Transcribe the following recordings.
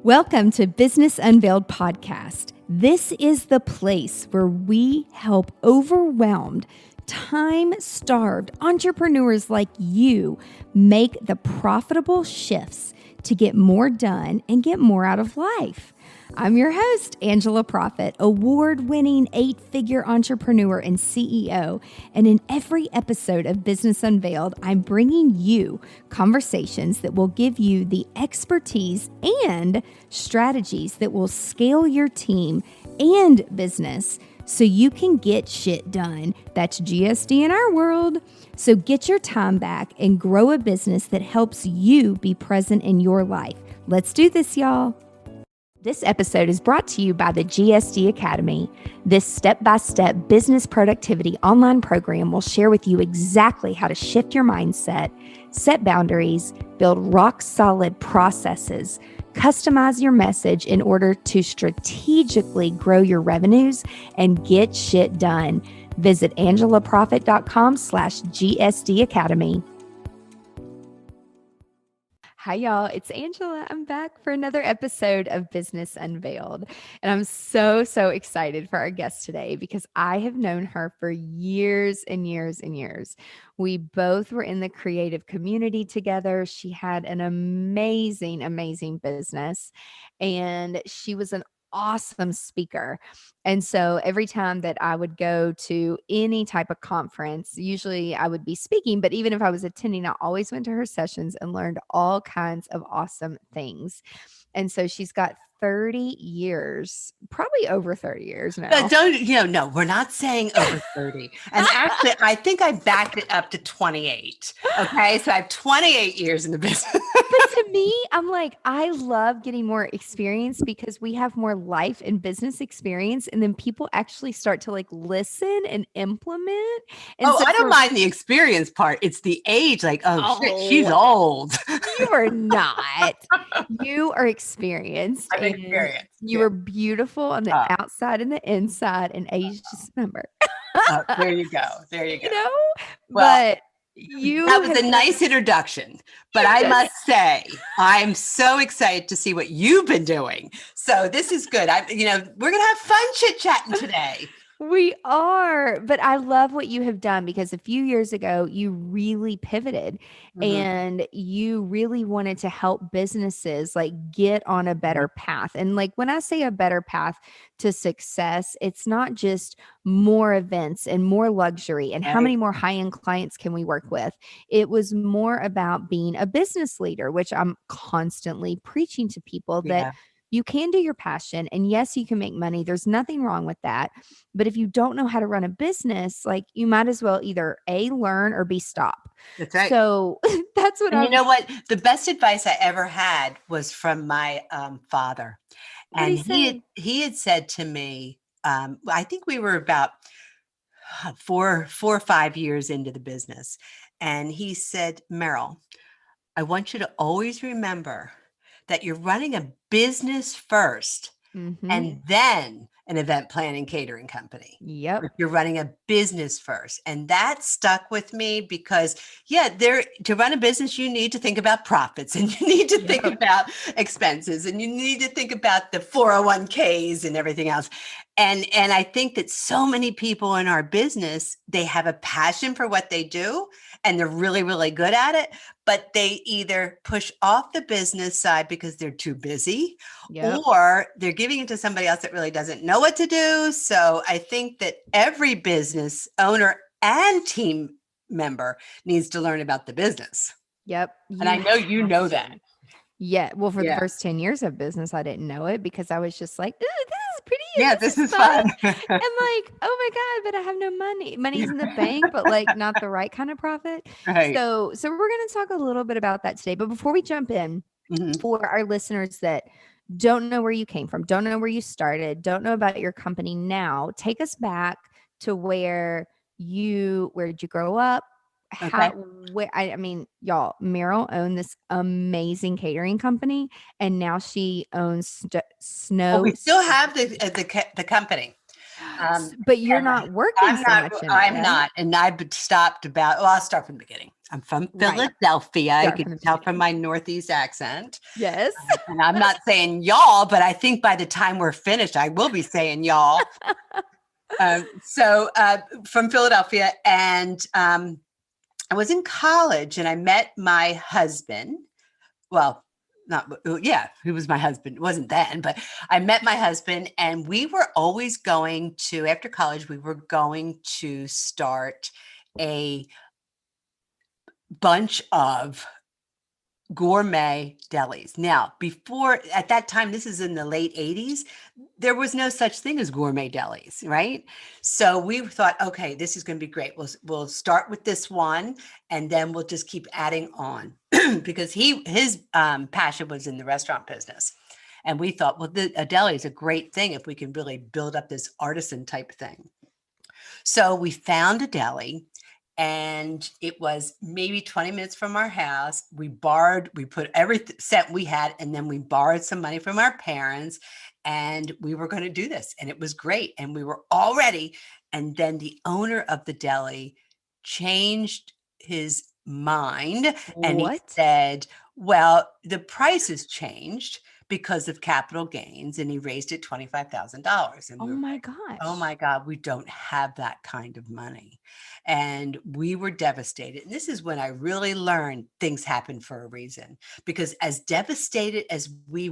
Welcome to Business Unveiled Podcast. This is the place where we help overwhelmed, time-starved entrepreneurs like you make the profitable shifts to get more done and get more out of life. I'm your host, Angela Proffitt, award-winning 8-figure entrepreneur and CEO. And in every episode of Business Unveiled, I'm bringing you conversations that will give you the expertise and strategies that will scale your team and business so you can get shit done. That's GSD in our world. So get your time back and grow a business that helps you be present in your life. Let's do this, y'all. This episode is brought to you by the GSD Academy. This step-by-step business productivity online program will share with you exactly how to shift your mindset, set boundaries, build rock-solid processes, customize your message in order to strategically grow your revenues and get shit done. Visit angelaproffitt.com/GSD Academy. Hi, y'all. It's Angela. I'm back for another episode of Business Unveiled. And I'm so excited for our guest today because I have known her for years and years and years. We both were in the creative community together. She had an amazing business, and she was an awesome speaker. And so every time that I would go to any type of conference, usually I would be speaking, but even if I was attending, I always went to her sessions and learned all kinds of awesome things. And so she's got 30 years, probably over 30 years now. But no, we're not saying over 30. And actually, I think I backed it up to 28. Okay. So I have 28 years in the business. But to me, I'm like, I love getting more experience because we have more life and business experience. And then people actually start to like listen and implement. And so I don't mind the experience part. It's the age. Like, shit, she's old. You are not. You are experienced. I'm experienced. You are beautiful on the outside and the inside, and age just a number. There you go. You know? Well, but that was a nice introduction, but I must say, I'm so excited to see what you've been doing. So this is good. We're going to have fun chit-chatting today. We are, but I love what you have done because a few years ago, you really pivoted and you really wanted to help businesses like get on a better path. And like when I say a better path to success, it's not just more events and more luxury and how many more high-end clients can we work with. It was more about being a business leader, which I'm constantly preaching to people that you can do your passion, and yes, you can make money. There's nothing wrong with that. But if you don't know how to run a business, like you might as well either A, learn or B, stop. That's right. So that's what you know what? The best advice I ever had was from my father. And he had said to me, I think we were about 4 or 5 years into the business. And he said, Meryl, I want you to always remember that you're running a business first and then an event planning catering company. Yep. You're running a business first. And that stuck with me because to run a business, you need to think about profits and you need to think about expenses and you need to think about the 401ks and everything else. And I think that so many people in our business, they have a passion for what they do and they're really, really good at it, but they either push off the business side because they're too busy or they're giving it to somebody else that really doesn't know what to do. So I think that every business owner and team member needs to learn about the business. Yep. And I know you know that. Yeah. Well, for the first 10 years of business, I didn't know it because I was just like, ooh, this is pretty. Yeah, this is fun. And like, oh my God, but I have no money. Money's in the bank, but like not the right kind of profit. Right. So we're going to talk a little bit about that today. But before we jump in, for our listeners that don't know where you came from, don't know where you started, don't know about your company now, take us back to where did you grow up? Y'all, Meryl owned this amazing catering company, and now she owns Snow. We still have the company. But you're And not working so much in it, I'm right? not. And I've stopped about, well, I'll start from the beginning. I'm from Right. Philadelphia. You Start can from the tell beginning. from my Northeast accent. Yes. And I'm not saying y'all, but I think by the time we're finished, I will be saying y'all. From Philadelphia, and I was in college, and I met my husband. Well, not yeah, he was my husband. It wasn't then, but I met my husband, and we were always going to, after college, we were going to start a bunch of gourmet delis. Now, before at that time, this is in the late 80s, there was no such thing as gourmet delis, right? So we thought, okay, this is going to be great. We'll start with this one, and then we'll just keep adding on because his passion was in the restaurant business. And we thought, well, a deli is a great thing if we can really build up this artisan type thing. So we found a deli, and it was maybe 20 minutes from our house. We put every cent we had, and then we borrowed some money from our parents, and we were going to do this. And it was great. And we were all ready. And then the owner of the deli changed his mind, and he What? said, well, the price has changed because of capital gains, and he raised it $25,000. And Oh we were my like, oh gosh. my God, we don't have that kind of money. And we were devastated. And this is when I really learned things happen for a reason. Because as devastated as we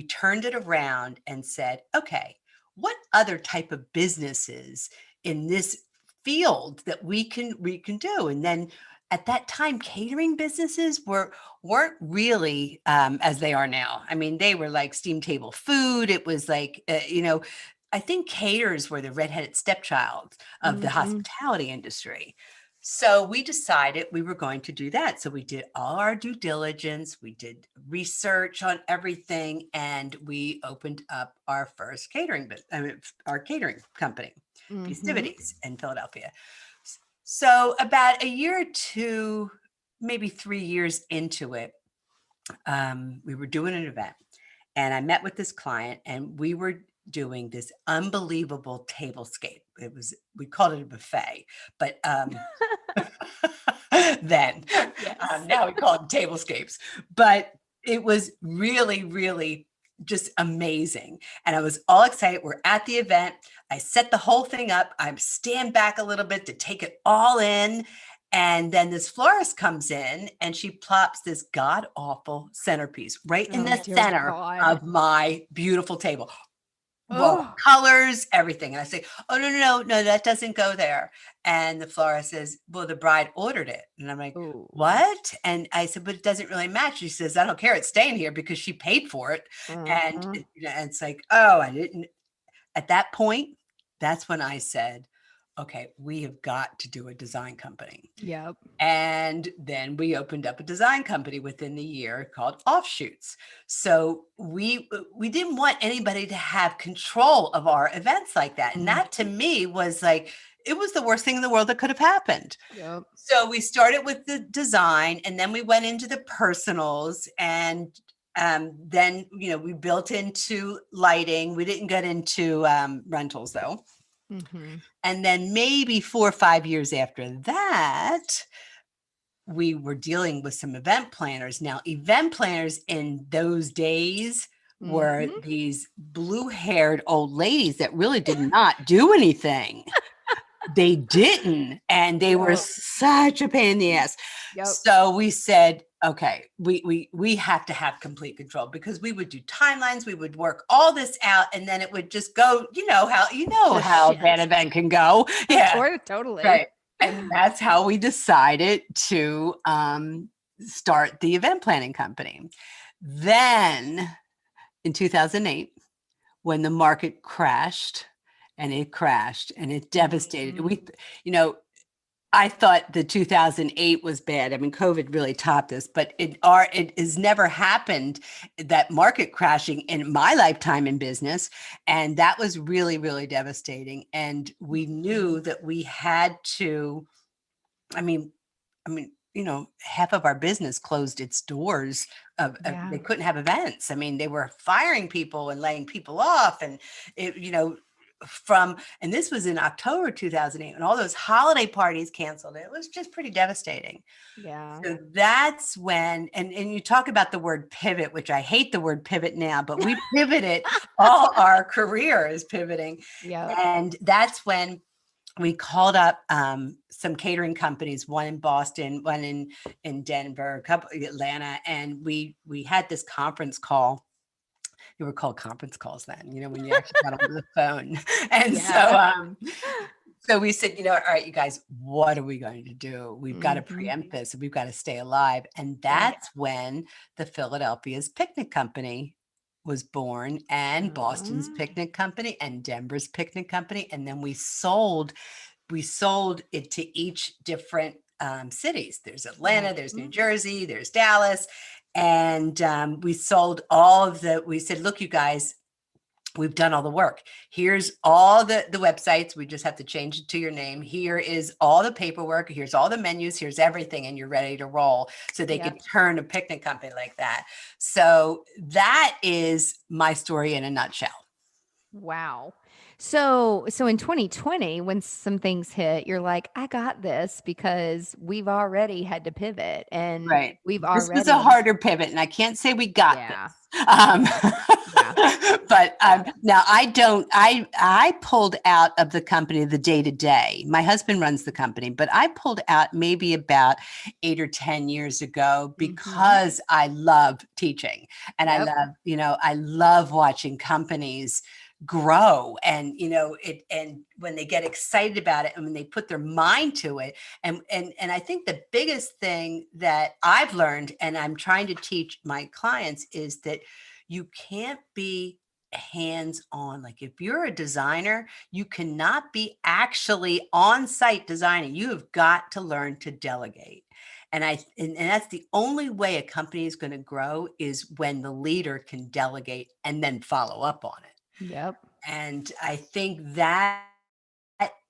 turned it around and said, okay, what other type of businesses in this field that we can do? And then at that time, catering businesses weren't really as they are now. I mean, they were like steam table food. It was like I think caterers were the redheaded stepchild of the Mhm. hospitality industry. So we decided we were going to do that. So we did all our due diligence, we did research on everything, and we opened up our first our catering company, Mhm. Festivities in Philadelphia. So about a year or two, maybe 3 years into it, we were doing an event, and I met with this client, and we were doing this unbelievable tablescape. We called it a buffet, but then Yes. now we call them tablescapes. But it was really, really just amazing. And I was all excited. We're at the event. I set the whole thing up. I stand back a little bit to take it all in. And then this florist comes in, and she plops this god awful centerpiece right in Oh the dear center God. of my beautiful table. Well, Oh. colors, everything. And I say, oh, no, no, no, no, that doesn't go there. And the florist says, well, the bride ordered it. And I'm like, Oh. what? And I said, but it doesn't really match. She says, I don't care. It's staying here because she paid for it. And Mhm. it's like, oh, I didn't. At that point, that's when I said, okay, we have got to do a design company. Yep. And then we opened up a design company within the year called Offshoots. So we didn't want anybody to have control of our events like that. And that to Mhm. me was like, it was the worst thing in the world that could have happened. Yep. So we started with the design, and then we went into the personals, and then we built into lighting. We didn't get into rentals though. Mhm. And then maybe 4 or 5 years after that, we were dealing with some event planners. Now, event planners in those days were Mhm. these blue-haired old ladies that really did not do anything. They didn't, and they were Yep. such a pain in the ass. Yep. So we said, okay, we have to have complete control, because we would do timelines, we would work all this out, and then it would just go, To how that shit. event can go. Of Yeah. course, totally. Right. And that's how we decided to start the event planning company. Then in 2008, when the market crashed, and it devastated, Mhm. you know, I thought the 2008 was bad. I mean, COVID really topped this, but it has never happened, that market crashing, in my lifetime in business. And that was really, really devastating. And we knew Mhm. that we had to, I mean, half of our business closed its doors. Yeah. They couldn't have events. I mean, they were firing people and laying people off, and it, and this was in October 2008, and all those holiday parties canceled. It was just pretty devastating. Yeah. So that's when, and you talk about the word pivot, which I hate the word pivot now, but we pivoted. All our career is pivoting. Yep. And that's when we called up some catering companies, one in Boston, one in Denver, a couple Atlanta, and we had this conference call. They were called conference calls then, when you actually got on the phone. And so we said, all right, you guys, what are we going to do? We've got to preempt this. We've got to stay alive. And that's when the Philadelphia's Picnic Company was born, and Boston's Picnic Company, and Denver's Picnic Company. And then we sold it to each different cities. There's Atlanta, there's New Jersey, there's Dallas. And we said, look, you guys, we've done all the work. Here's all the websites. We just have to change it to your name. Here is all the paperwork. Here's all the menus. Here's everything. And you're ready to roll. So they could turn a picnic company like that. So that is my story in a nutshell. Wow. So in 2020, when some things hit, you're like, I got this, because we've already had to pivot, and This was a harder pivot, and I can't say we got this. But now I pulled out of the company the day to day. My husband runs the company, but I pulled out maybe about 8 or 10 years ago, because I love teaching, and I love watching companies grow, and and when they get excited about it, and when they put their mind to it, and I think the biggest thing that I've learned, and I'm trying to teach my clients, is that you can't be hands-on. Like, if you're a designer, you cannot be actually on site designing. You have got to learn to delegate. And that's the only way a company is going to grow, is when the leader can delegate and then follow up on it. Yep. And I think that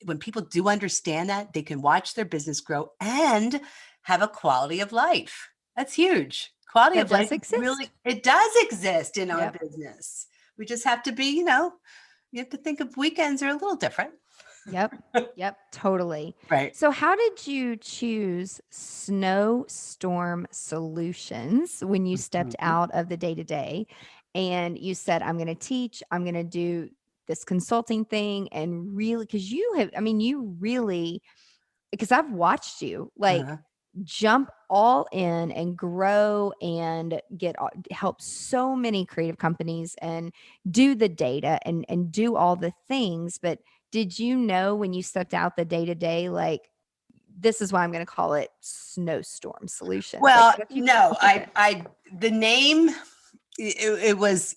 when people do understand that, they can watch their business grow and have a quality of life. That's huge. Quality of life really, it does exist in our business. We just have to be, you have to think of weekends are a little different. Yep. Totally. Right. So how did you choose Snowstorm Solutions when you stepped out of the day-to-day and you said, I'm going to teach, I'm going to do this consulting thing, and really, because because I've watched you jump all in and grow and help so many creative companies and do the data and do all the things. But did you know when you stepped out the day-to-day, like, this is why I'm going to call it Snowstorm Solutions? Well, no, the name, I was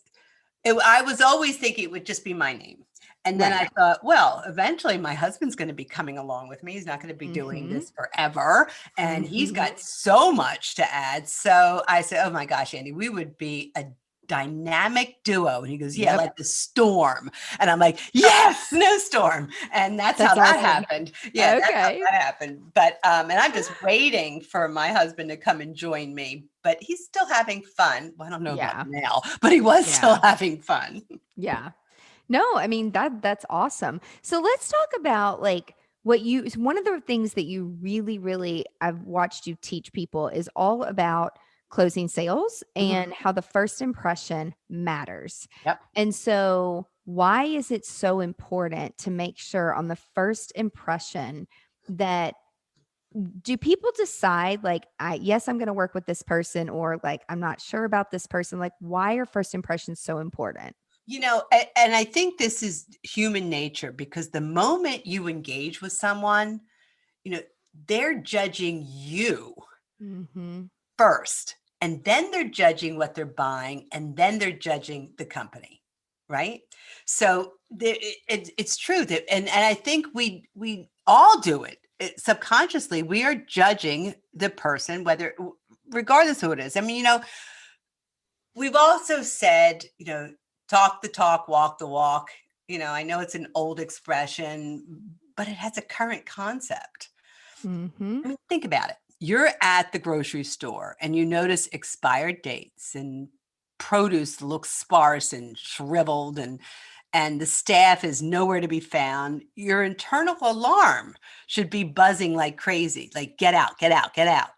always thinking it would just be my name. And then I thought, well, eventually my husband's going to be coming along with me. He's not going to be doing this forever. And he's got so much to add. So I said, oh my gosh, Andy, we would be a dynamic duo. And he goes, yeah, like the storm. And I'm like, yes, Snowstorm. And that's how that happened. Yeah, that's how that happened. But, and I'm just waiting for my husband to come and join me. But he's still having fun. Well, I don't know about now, but he was still having fun. Yeah. No, I mean, that's awesome. So let's talk about, like, one of the things that you really, really, I've watched you teach people, is all about closing sales and how the first impression matters. Yep. And so why is it so important to make sure on the first impression that, do people decide, like, yes, I'm going to work with this person, or like, I'm not sure about this person? Like, why are first impressions so important? And I think this is human nature, because the moment you engage with someone, they're judging you first, and then they're judging what they're buying, and then they're judging the company. Right. So it's true that, and I think we all do it subconsciously. We are judging the person, regardless of who it is. I mean, we've also said, talk the talk, walk the walk. I know it's an old expression, but it has a current concept. I mean, think about it. You're at the grocery store and you notice expired dates, and produce looks sparse and shriveled, and and the staff is nowhere to be found, your internal alarm should be buzzing like crazy, like get out, get out, get out.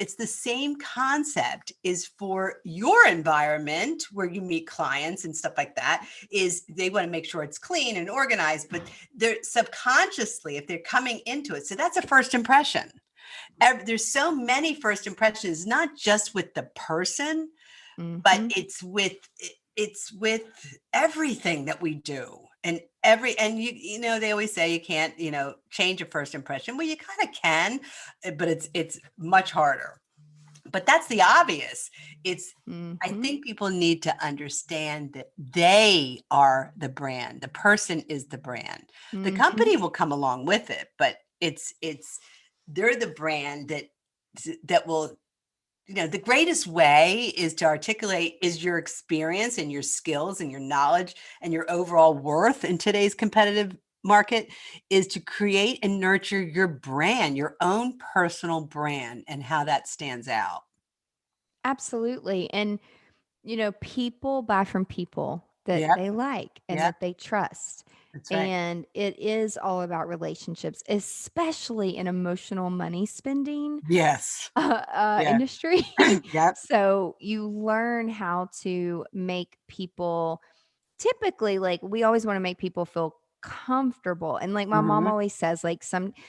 It's the same concept is for your environment where you meet clients and stuff like that, is they want to make sure it's clean and organized, but they're subconsciously, if they're coming into it. So that's a first impression. There's so many first impressions, not just with the person, but Mhm. it's with everything that we do. And they always say you can't, change a first impression. Well, you kind of can, but it's much harder. But that's the obvious. I Mhm. think people need to understand that they are the brand. The person is the brand. The Mhm. company will come along with it, but they're the brand that will, the greatest way is to articulate is your experience and your skills and your knowledge and your overall worth in today's competitive market, is to create and nurture your brand, your own personal brand, and how that stands out. Absolutely. And people buy from people that Yep. they like and Yep. that they trust. That's right. And it is all about relationships, especially in emotional money spending Yes. Yeah. industry. Yep. So you learn how to make people typically, like, we always want to make people feel comfortable. And like my mom Mhm. always says, like,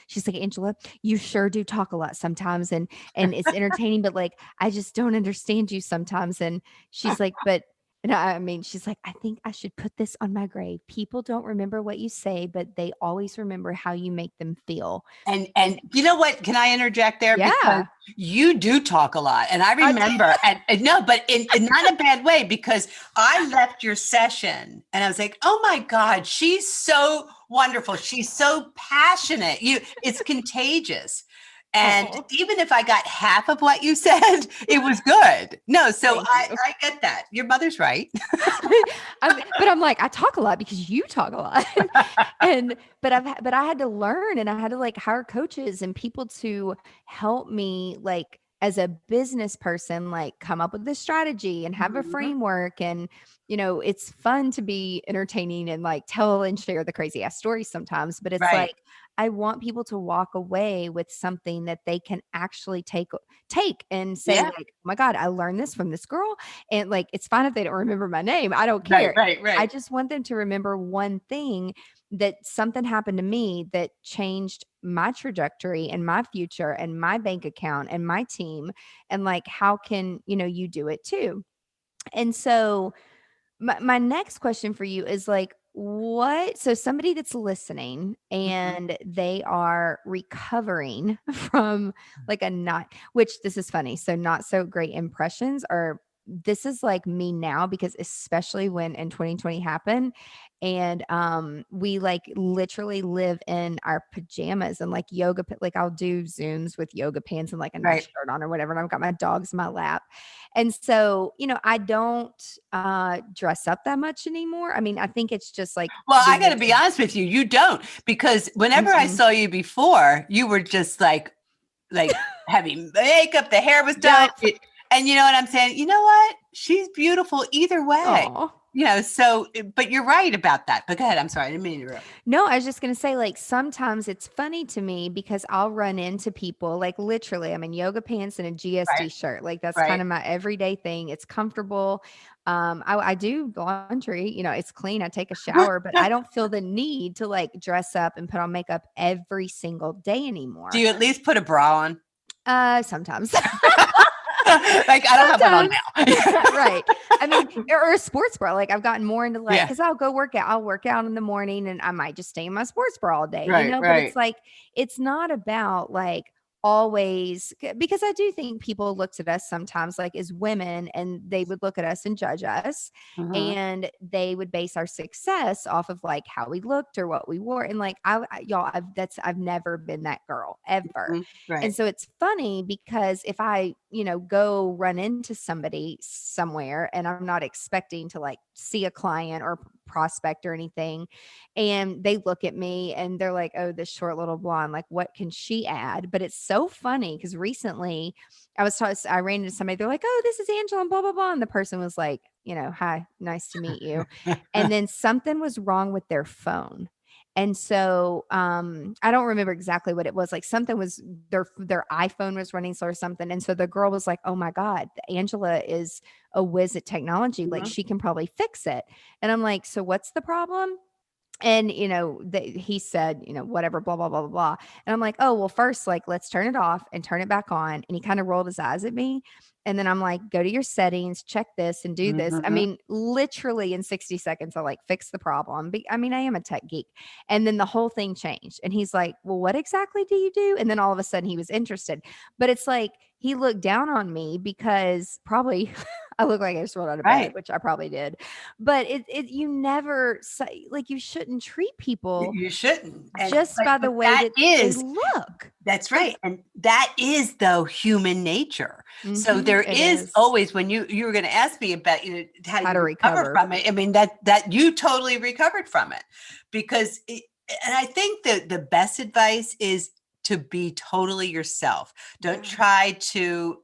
she's like, Angela, you sure do talk a lot sometimes, and it's entertaining, but like I just don't understand you sometimes. And she's like, but and I mean, she's like, I think I should put this on my grave. People don't remember what you say, but they always remember how you make them feel. And you know what? Can I interject there? Because Yeah. you do talk a lot. And I remember, and no, but in not a bad way, because I left your session and I was like, oh my God, she's so wonderful. She's so passionate. It's contagious. And Oh, even if I got half of what you said, it was good. No, so thank I, you. I get that. Your mother's right. But I'm like, I talk a lot because you talk a lot. And but I had to learn, and I had to like hire coaches and people to help me, like, as a business person, like come up with this strategy and have a Mhm. framework. And it's fun to be entertaining and like tell and share the crazy ass stories sometimes, but it's Right. like I want people to walk away with something that they can actually take and say, Yeah. like, oh my God, I learned this from this girl. And like, it's fine if they don't remember my name. I don't Right. care. Right. I Right. just want them to remember one thing, that something happened to me that changed my trajectory and my future and my bank account and my team. And like, how can, you do it too? And so my next question for you is like, so somebody that's listening Mhm. and they are recovering from like which this is funny. So not so great impressions are, this is like me now, because especially when in 2020 happened, and we like literally live in our pajamas and like like I'll do Zooms with yoga pants and like a nice Right. shirt on or whatever, and I've got my dogs in my lap. And so, I don't dress up that much anymore. I mean, I think it's just like Well, I being got to be able honest with you. You don't, because whenever I Mm-mm. saw you before, you were just like heavy makeup. The hair was done. Yep. And you know what I'm saying? You know what? She's beautiful either way. Aw. So, but you're right about that. But go ahead. I'm sorry. I didn't mean to interrupt. No, I was just gonna say, like, sometimes it's funny to me because I'll run into people, like, literally, I'm in yoga pants and a Right. GSD shirt. Like, that's kind Right. of my everyday thing. It's comfortable. I do laundry, it's clean. I take a shower, but I don't feel the need to like dress up and put on makeup every single day Do anymore. you at least put a bra on? Sometimes. Like, I don't have one on Sometimes. now. Right. I mean, or a sports bra. Like I've gotten more into like, Yeah. because I'll go work out. I'll work out in the morning and I might just stay in my sports bra all day, Right. but it's Right. like, it's not about like always, because I do think people looked at us sometimes like as women, and they would look at us and judge us, Mhm. and they would base our success off of like how we looked or what we wore. And like y'all, I've never been that girl ever. Mhm. Right. And so it's funny because if I, go run into somebody somewhere and I'm not expecting to like see a client or prospect or anything, and they look at me and they're like, oh, this short little blonde, like, what can she add? But it's so funny because recently I ran into somebody, they're like, oh, this is Angela and blah, blah, blah. And the person was like, hi, nice to meet you. And then something was wrong with their phone. And so I don't remember exactly what it was. Like something was their iPhone was running slow or something. And so the girl was like, "Oh my God, Angela is a whiz at technology. Like Mhm. she can probably fix it." And I'm like, "So what's the problem?" And, he said, whatever, blah, blah, blah, blah, blah. And I'm like, "Oh, well, first, like, let's turn it off and turn it back on." And he kind of rolled his eyes at me. And then I'm like, "Go to your settings, check this and do this." I Mhm. mean, literally in 60 seconds, I like fixed the problem. I mean, I am a tech geek. And then the whole thing changed. And he's like, "Well, what exactly do you do?" And then all of a sudden he was interested. But it's like he looked down on me because probably I look like I just rolled out of bed, Right. which I probably did. But you never say, like, you shouldn't treat people You shouldn't. And just by the but way that that they is look. that's Like, right. And that is though human nature. So there it is is always when you were going to ask me about how do how you to recover recover. from it? I mean that you totally recovered from it because and I think that the best advice is to be totally yourself. Don't Yeah. try to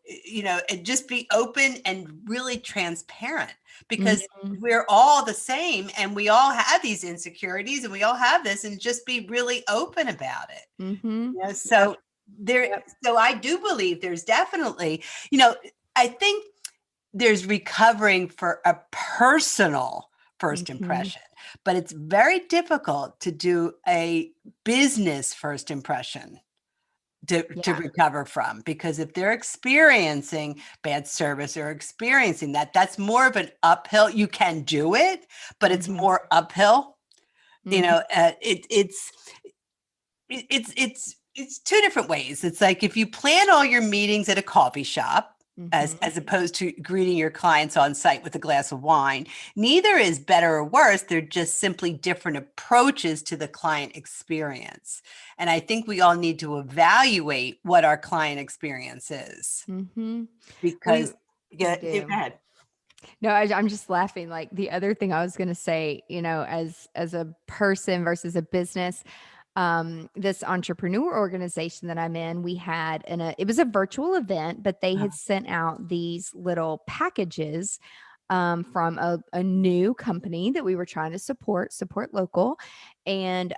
and just be open and really transparent because Mhm. we're all the same and we all have these insecurities and we all have this and just be really open about it. Mhm. Yep. So there, Yep. so I do believe there's definitely, I think there's recovering for a personal first Mhm. impression, but it's very difficult to do a business first impression to Yeah. recover from because if they're experiencing bad service or experiencing that's more of an uphill. You can do it, but it's Mhm. more uphill. Mhm. It's two different ways. It's like if you plan all your meetings at a coffee shop Mhm. as opposed to greeting your clients on site with a glass of wine, neither is better or worse. They're just simply different approaches to the client experience. And I think we all need to evaluate what our client experience is Mhm. We because we yeah, go do. ahead. No, I'm just laughing. Like the other thing I was going to say, as a person versus a business, this entrepreneur organization that I'm in, we had it was a virtual event, but they had sent out these little packages from a new company that we were trying to support local. And,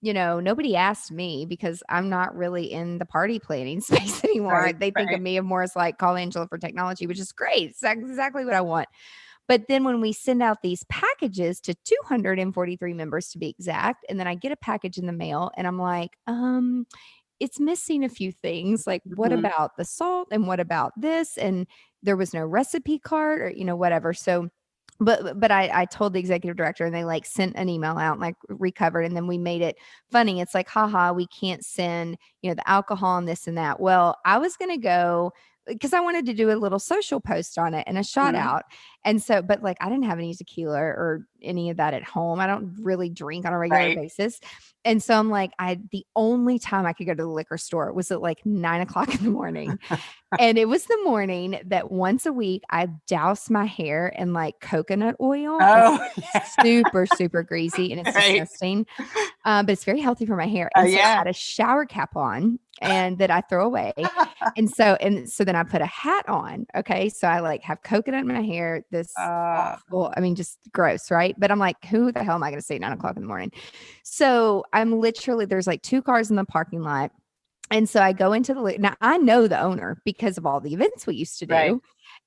nobody asked me because I'm not really in the party planning space anymore. Right, They think of right. me more as like call Angela for technology, which is great. It's exactly what I want. But then when we send out these packages to 243 members to be exact, and then I get a package in the mail and I'm like, it's missing a few things. Like, what Mhm. about the salt? And what about this? And there was no recipe card or, whatever. So, but I told the executive director and they like sent an email out and like recovered. And then we made it funny. It's like, haha, we can't send, the alcohol and this and that. Well, I was going to go because I wanted to do a little social post on it and a shout Mhm. out. And so, but like I didn't have any tequila or any of that at home. I don't really drink on a regular Right. basis. And so I'm like, the only time I could go to the liquor store was at like 9 o'clock in the morning. And it was the morning that once a week I douse my hair in like coconut oil. It's Oh, yeah. super, super greasy and it's Right. disgusting. But it's very healthy for my hair. Oh, And so I yeah. had a shower cap on and that I throw away. And so then I put a hat on. Okay. So I like have coconut in my hair, this Uh, awful, I mean, just gross, right? But I'm like, who the hell am I going to say at 9 o'clock in the morning? So I'm literally, there's like two cars in the parking lot. And so I go into now I know the owner because of all the events we used to right. do.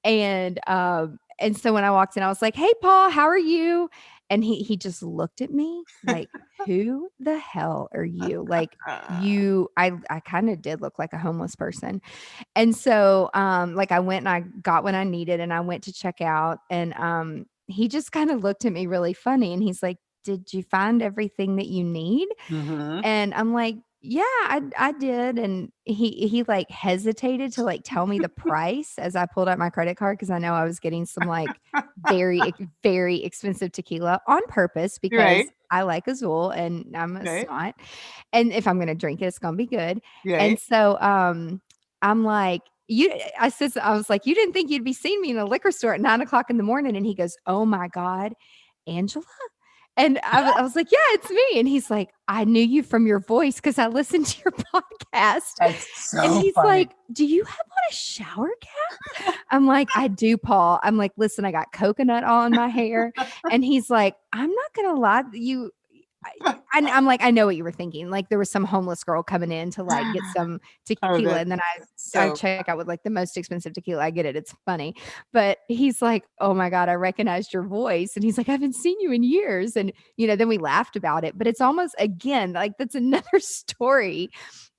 And so when I walked in, I was like, "Hey, Paul, how are you?" And he just looked at me like, "Who the hell are you?" Like I kind of did look like a homeless person. And so like I went and I got what I needed and I went to check out and he just kind of looked at me really funny and he's like, "Did you find everything that you need?" Mhm. And I'm like, "Yeah, I did." And he like hesitated to like tell me the price as I pulled out my credit card because I know I was getting some like very expensive tequila on purpose because Right. I like Azul and I'm a Right. snot. And if I'm gonna drink it, it's gonna be good. And Right. so I'm like, I was like, "You didn't think you'd be seeing me in a liquor store at 9 o'clock in the morning?" And he goes, "Oh my God, Angela." And I was like, "Yeah, it's me." And he's like, "I knew you from your voice because I listened to your podcast." That's And so he's funny. like, "Do you have one a shower cap? I'm like, I do, Paul. I'm like, listen, I got coconut all in my hair. And he's like, I'm not going to lie. I'm like, I know what you were thinking. Like there was some homeless girl coming in to like get some Oh, tequila. And then I so check out with like the most expensive tequila. I get it. It's funny. But he's like, oh my God, I recognized your voice. And he's like, I haven't seen you in years. And, then we laughed about it. But it's almost, again, like that's another story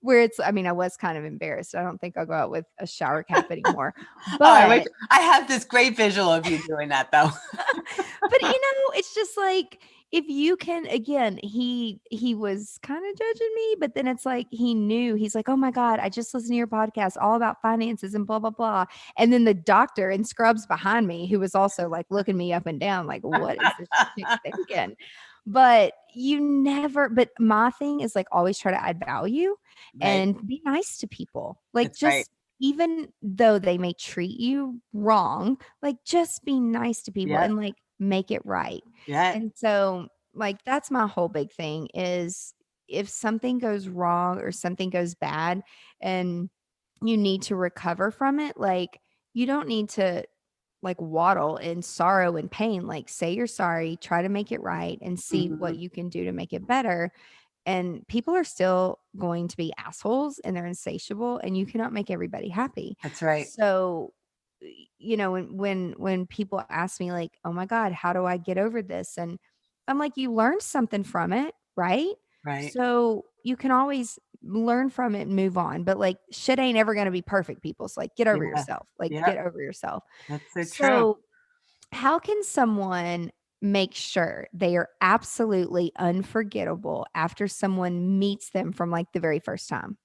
where I mean, I was kind of embarrassed. I don't think I'll go out with a shower cap anymore. But I have this great visual of you doing that though. but it's just like if you can, again, he was kind of judging me, but then it's like he's like, oh my God, I just listened to your podcast all about finances and blah blah blah. And then the doctor in scrubs behind me, who was also like looking me up and down, like, what is this chick thinking? But but my thing is like always try to add value Right. and be nice to people. Like That's right. just even though they may treat you wrong, like just be nice to people Yeah. and like make it right. Yeah. And so like that's my whole big thing is if something goes wrong or something goes bad and you need to recover from it, like you don't need to like waddle in sorrow and pain. Like say you're sorry, try to make it right and see what Mhm. you can do to make it better. And people are still going to be assholes and they're insatiable and you cannot make everybody happy. That's right. So, when people ask me like, "Oh my God, how do I get over this?" And I'm like, you learned something from it, right? Right. So you can always learn from it and move on. But like shit ain't ever gonna be perfect, people. So like get over Yeah. yourself. Like Yeah. get over yourself. That's so true. So how can someone make sure they are absolutely unforgettable after someone meets them from like the very first time?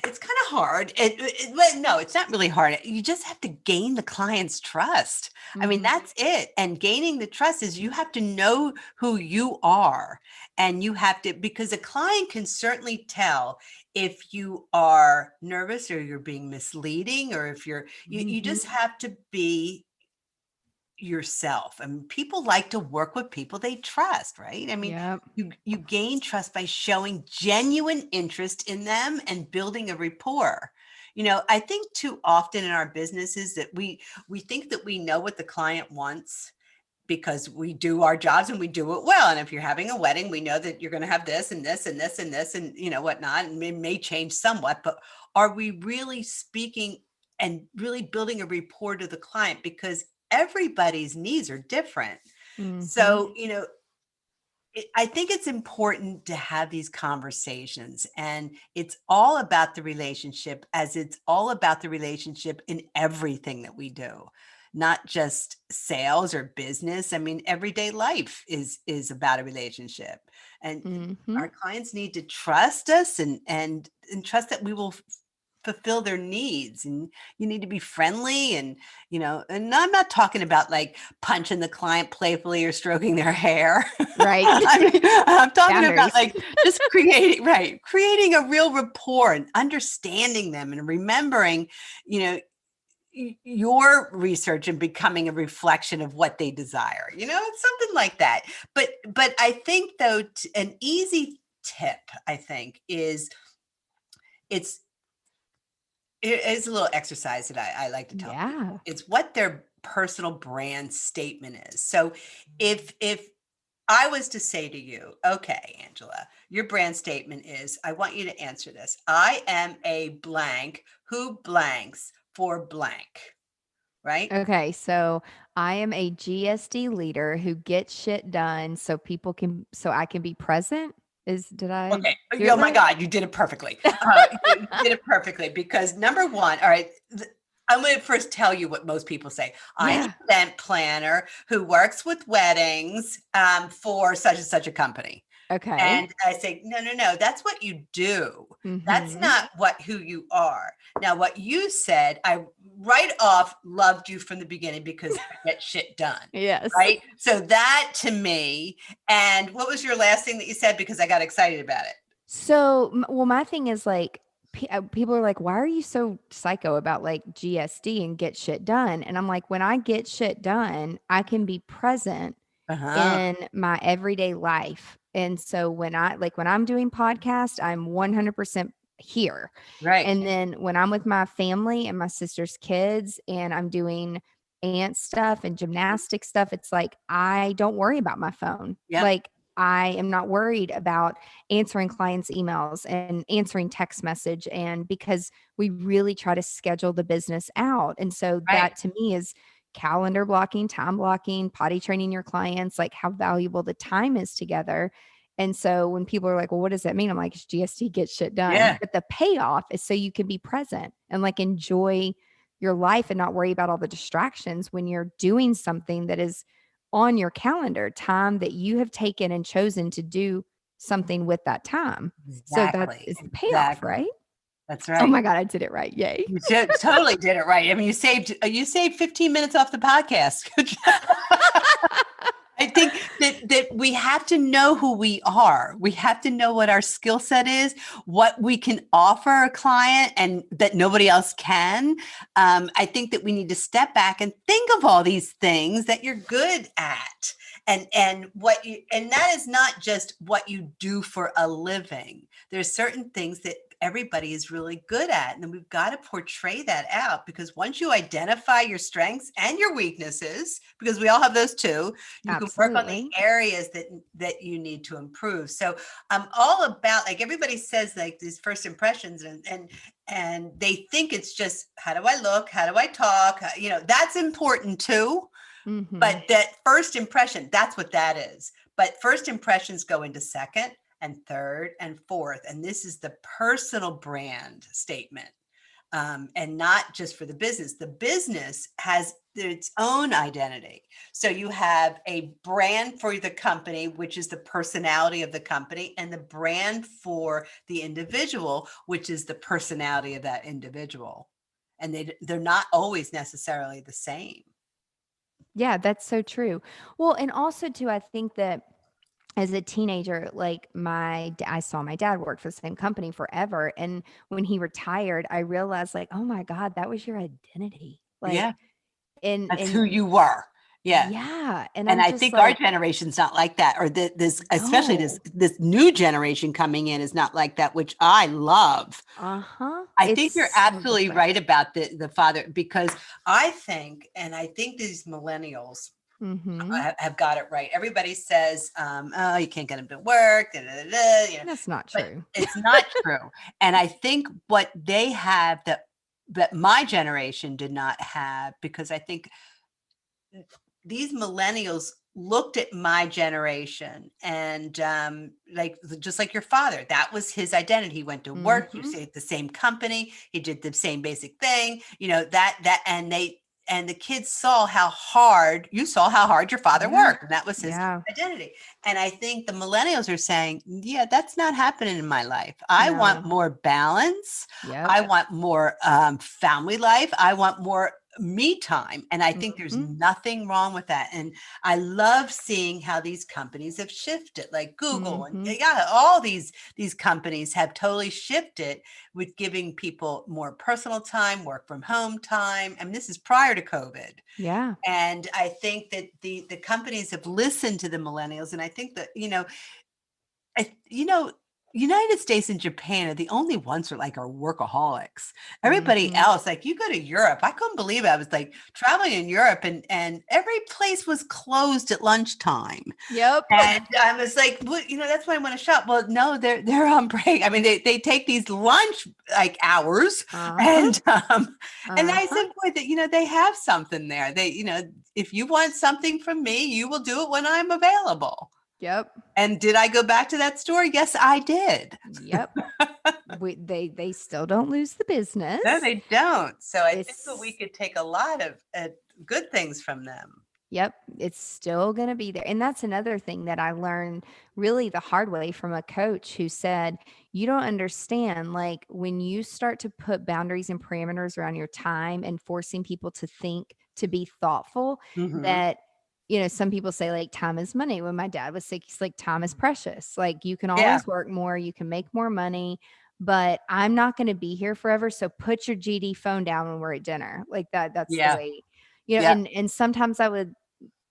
It's kind of hard. Well, no, it's not really hard. You just have to gain the client's trust. I mean, Mm, that's it. And gaining the trust is you have to know who you are. And you have to, because a client can certainly tell if you are nervous or you're being misleading, or if you mhm. just have to be yourself. I mean, people like to work with people they trust, right? I mean, Yep. you gain trust by showing genuine interest in them and building a rapport. I think too often in our businesses that we think that we know what the client wants because we do our jobs and we do it well. And if you're having a wedding, we know that you're going to have this and this and this and this and whatnot, and it may change somewhat, but are we really speaking and really building a rapport to the client? Because everybody's needs are different. Mhm. So, I think it's important to have these conversations, and it's all about the relationship, as it's all about the relationship in everything that we do, not just sales or business. I mean, everyday life is about a relationship, and Mhm. our clients need to trust us and trust that we will fulfill their needs. And you need to be friendly, and I'm not talking about like punching the client playfully or stroking their hair. Right. I mean, I'm talking about Boundaries. like just creating a real rapport and understanding them and remembering, you know, your research and becoming a reflection of what they desire. It's something like that. But I think though, an easy tip, I think, is it's it's a little exercise that I like to tell people. Yeah. It's what their personal brand statement is. So if I was to say to you, okay, Angela, your brand statement is, I want you to answer this. I am a blank who blanks for blank, right? Okay, so I am a GSD leader who gets shit done so I can be present. Did I Okay. do it Oh my right? God, you did it perfectly. You did it perfectly because number one, all right, I'm going to first tell you what most people say. I'm an Yeah. event planner who works with weddings for such and such a company. Okay. And I say, no, no, no, that's what you do. That's Mhm. not who you are. Now, what you said, I right off loved you from the beginning because you get shit done. Yes. Right. So that to me, and what was your last thing that you said? Because I got excited about it. So, well, my thing is like, people are like, why are you so psycho about like GSD and get shit done? And I'm like, when I get shit done, I can be present Uh-huh. in my everyday life. And so when I'm doing podcast, I'm 100% here. Right. And then when I'm with my family and my sister's kids and I'm doing aunt stuff and gymnastic stuff, it's like I don't worry about my phone. Yep. Like I am not worried about answering clients' emails and answering text message. And because we really try to schedule the business out. And so Right. that to me is calendar blocking, time blocking, potty training your clients, like how valuable the time is together. And so when people are like, well, what does that mean? I'm like, it's GST, get shit done. Yeah. But the payoff is so you can be present and like enjoy your life and not worry about all the distractions when you're doing something that is on your calendar, time that you have taken and chosen to do something with that time. So that Exactly. is the payoff, Exactly. right? That's Oh right. my God, I did it right. Yay. Totally did it right. I mean, you saved 15 minutes off the podcast. I think that we have to know who we are. We have to know what our skill set is, what we can offer a client, and that nobody else can. I think that we need to step back and think of all these things that you're good at, and that is not just what you do for a living. There's certain things that everybody is really good at, and then we've got to portray that out, because once you identify your strengths and your weaknesses, because we all have those too, you can work on the Absolutely. areas that you need to improve. So I'm all about, like, everybody says like these first impressions, and they think it's just, how do I look, how do I talk, that's important too, Mm-hmm. but that first impression, that's what that is. But first impressions go into second and third and fourth, and this is the personal brand statement, and not just for the business. The business has its own identity. So you have a brand for the company, which is the personality of the company, and the brand for the individual, which is the personality of that individual. And they're not always necessarily the same. Yeah, that's so true. Well, and also too, I think that as a teenager, like I saw my dad work for the same company forever. And when he retired, I realized like, oh my God, that was your identity. Like, Yeah, that's who and you were. Yeah. yeah. And And I'm I just think our like, generation's not like that, or this, especially this no. this new generation coming in, is not like that, which I love. Uh-huh. I It's think you're so absolutely different. right about the father, because I think these millennials Mm-hmm. have got it right. Everybody says, "Oh, you can't get them to work," da, da, da, da, That's not but true. it's not true. And I think what they have that my generation did not have, because I think these millennials looked at my generation, and like, just like your father, that was his identity. He went to work, you Mm-hmm. say, at the same company, he did the same basic thing, and the kids saw how hard your father Yeah. worked, and that was his Yeah. identity. And I think the millennials are saying, yeah, that's not happening in my life. I want No. more balance. Yep. I want more family life. I want more me time. And I think there's Mm-hmm. nothing wrong with that. And I love seeing how these companies have shifted, like Google, and Mm-hmm. yeah, all these companies have totally shifted with giving people more personal time, work from home time. And this is prior to COVID. Yeah. And I think that the companies have listened to the millennials. And I think that, I, you know, United States and Japan are the only ones who are workaholics. Everybody Mm-hmm. else, like, you go to Europe. I couldn't believe it. I was like traveling in Europe, and every place was closed at lunchtime. Yep. And I was like, well, that's why I want to shop. Well, no, they're on break. I mean, they take these lunch like hours, Uh-huh. and I Uh-huh. said, boy, that they have something there. If you want something from me, you will do it when I'm available. Yep. And did I go back to that store? Yes, I did. Yep. They still don't lose the No, business. they don't. So I think that we It's could take a lot of good things from them. Yep, it's still going to be there. And that's another thing that I learned really the hard way from a coach who said, you don't understand, like when you start to put boundaries and parameters around your time and forcing people to think, to be thoughtful, Hmm. that, some people say like time is money. When my dad was sick, he's like, time is precious. Like you can Yeah, always work more, you can make more money, but I'm not going to be here forever. So put your GD phone down when we're at dinner. Like that's the yeah, way, yeah. and sometimes I would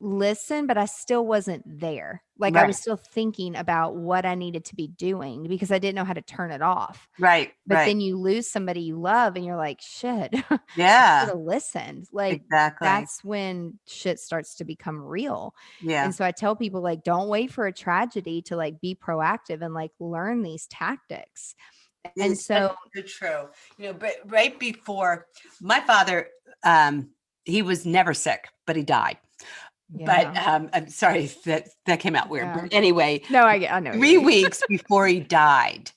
listen, but I still wasn't there. Like I was Right. still thinking about what I needed to be doing because I didn't know how to turn it off. Right. But Right. then you lose somebody you love and you're like, shit, I should Yeah. have listened. Like Exactly. that's when shit starts to become real. Yeah. And so I tell people like, don't wait for a tragedy to like be proactive and like learn these tactics. And It's so, so true. But right before my father, he was never sick, but he died. But yeah, I'm sorry that came out weird. yeah. But anyway, No, I know what you 3 mean. weeks before he died,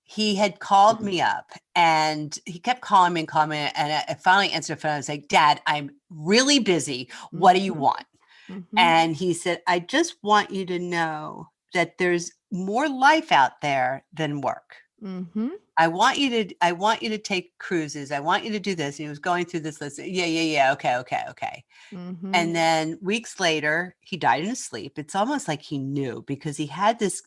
he had called me up and he kept calling me and calling me. And I finally answered the phone. I was like, Dad, I'm really busy. What do you Mhm, want? mhm, And he said, I just want you to know that there's more life out there than work. mhm, I want you to take cruises. I want you to do this. And he was going through this list. Yeah, yeah, yeah. Okay, okay, okay. mhm, And then weeks later, he died in his sleep. It's almost like he knew because he had this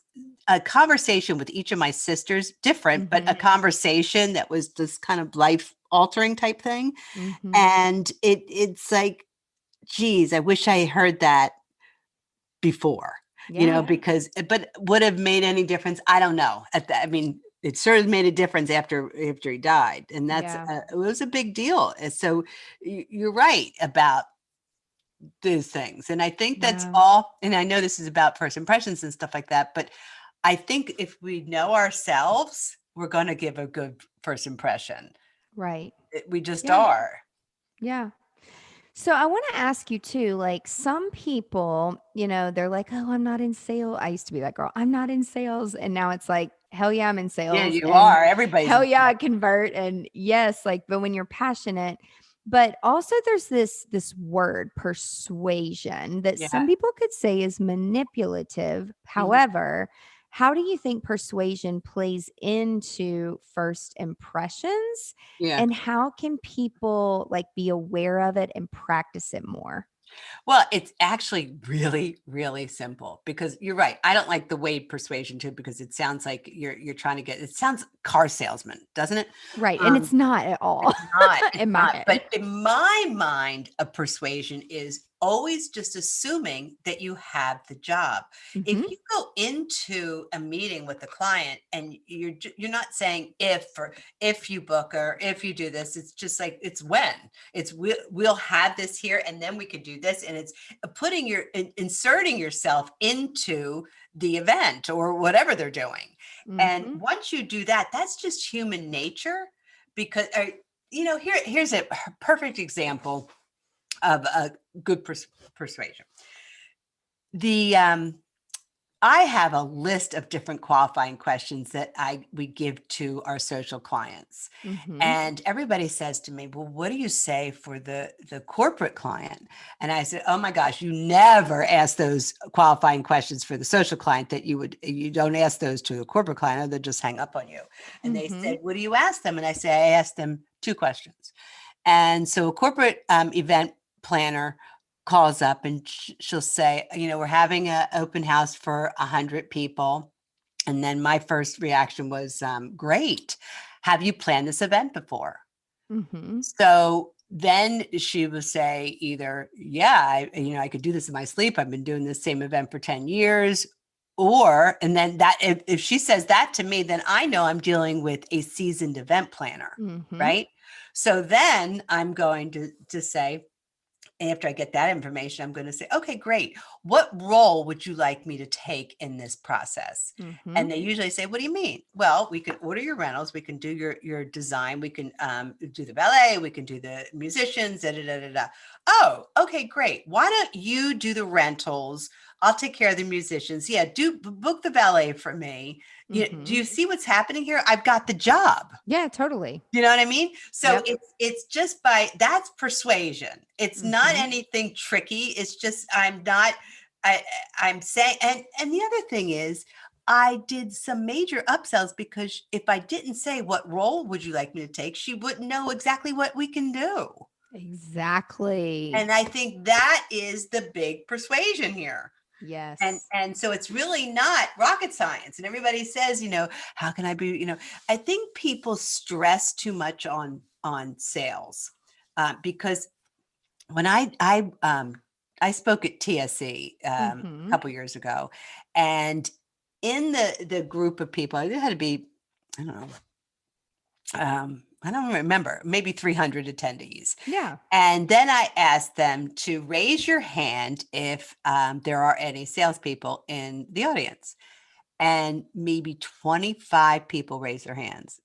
a conversation with each of my sisters, different, but a mhm, conversation that was this kind of life altering type thing. mhm. And it's like, geez, I wish I heard that before, Yeah, because but would have made any difference? I don't know. I mean, it sure has made a difference after he died, and yeah, it was a big deal. And so you're right about those things, and I think that's yeah, all. And I know this is about first impressions and stuff like that, but I think if we know ourselves, we're going to give a good first impression. right. We just Yeah, are. yeah. So I want to ask you too, like some people, they're like, oh, I'm not in sales. I used to be that girl. I'm not in sales. And now it's like, hell yeah, I'm in Yeah, sales. you And are. Everybody's hell in yeah, I sales. convert. And yes, like, but when you're passionate, but also there's this word, persuasion, that Yeah. some people could say is manipulative. Mhm. However, how do you think persuasion plays into first impressions? Yeah. And how can people like be aware of it and practice it more? Well, it's actually really, really simple because you're right. I don't like the word persuasion too because it sounds like you're trying to get. It sounds car salesman, doesn't it? Right. And Um, it's not at all it's not. It's in my not. head. But in my mind, a persuasion is always just assuming that you have the job. If Mhm. you go into a meeting with a client and you're not saying if or if you book or if you do this, it's just like it's when. It's we'll have this here and then we could do this, and it's inserting yourself into the event or whatever they're doing. And Mhm. once you do that, that's just human nature because here's a perfect example of a good persuasion. The I have a list of different qualifying questions that we give to our social clients. Mhm. And everybody says to me, well, what do you say for the corporate client? And I said, oh my gosh, you never ask those qualifying questions for the social client that you don't ask those to the corporate client, or they'll just hang up on you. And they Mhm. said, what do you ask them? And I say, I asked them 2 questions. And so a corporate event planner calls up and she'll say, we're having an open house for 100 people. And then my first reaction was, great. Have you planned this event before? Mhm. So then she will say either, yeah, I could do this in my sleep. I've been doing this same event for 10 years. Or, and then that, if she says that to me, then I know I'm dealing with a seasoned event planner, Mhm. right? So then I'm going to say, after I get that information, I'm going to say, okay, great. What role would you like me to take in this process? And Mhm. they usually say, what do you mean? Well, we can order your rentals. We can do your design. We can do the ballet. We can do the musicians. Da, da, da, da, da. Oh, okay, great. Why don't you do the rentals? I'll take care of the musicians. Yeah, book the ballet for me. Do Mhm. you see what's happening here? I've got the job. Yeah, totally. You know what I mean? So Yep. it's just that's persuasion. It's not Mhm. anything tricky. It's just I'm saying, and the other thing is I did some major upsells because if I didn't say what role would you like me to take, she wouldn't know exactly what we can do. Exactly. And I think that is the big persuasion here. Yes. And so it's really not rocket science. And everybody says, how can I be, I think people stress too much on sales because when I spoke at TSC a couple years ago, and in the group of people, it had to be, I don't know, I don't remember, maybe 300 attendees. Yeah. And then I asked them to raise your hand if there are any salespeople in the audience. And maybe 25 people raised their hands.